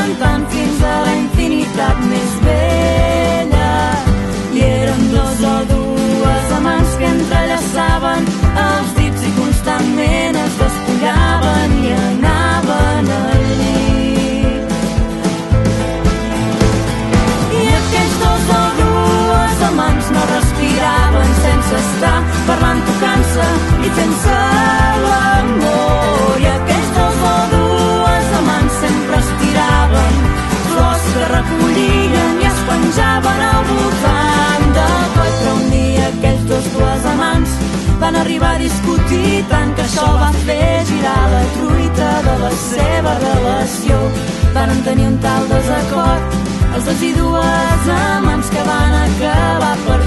cantant fins a la infinitat més vella. I eren dos o dues amants que entrellaçaven els dits i constantment es despullaven i anaven al llit. I aquells dos o dues amants no respiraven sense estar parlant, tocant-se i fent-se l'amor. I aquells dos o dues amants sempre estiraven flors que recollien i es penjaven al voltant del coll. Però un dia aquells dues amants van arribar a discutir tant que això va fer girar la truita de la seva relació. Van tenir un tal desacord els dos i dues amants que van acabar per